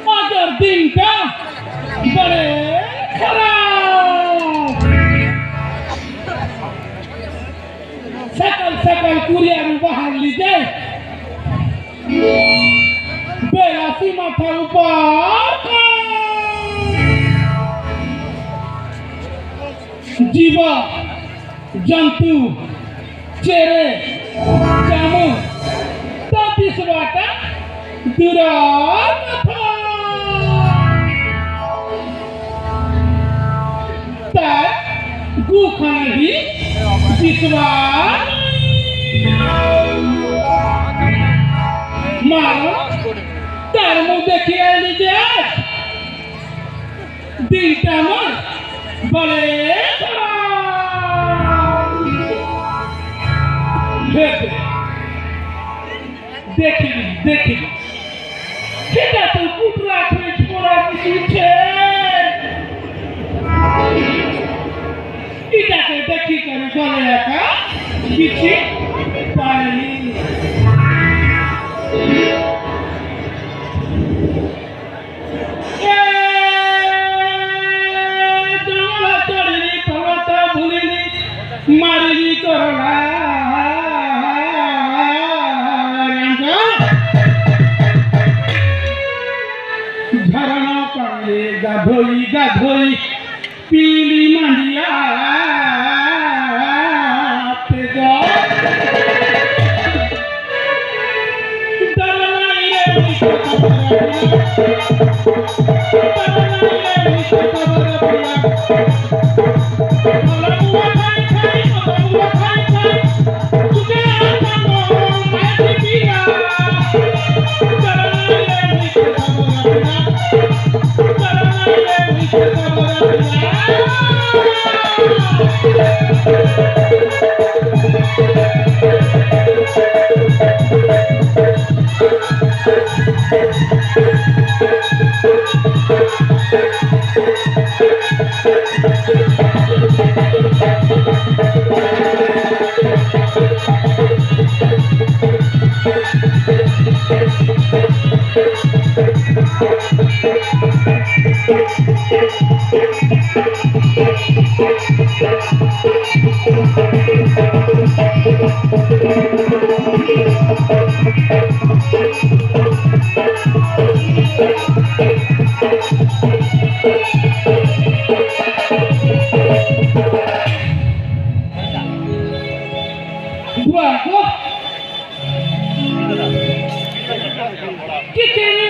अगर दिन का बड़े खराब सकल कुरिया बाहर लीजिए बेलासी माथा ऊपर जीव जंतु चेहरे जामु ततीस बाटा गुखानी विश्वास मारो तार मुँह देखिए लीजिए दिलटा मन बड़े देखिए kita tu putra putra kisuce kita ke dekhi kare gole ka kichi pani jala chadini parvata bhulini marini corona गाधोई पीली मंडिया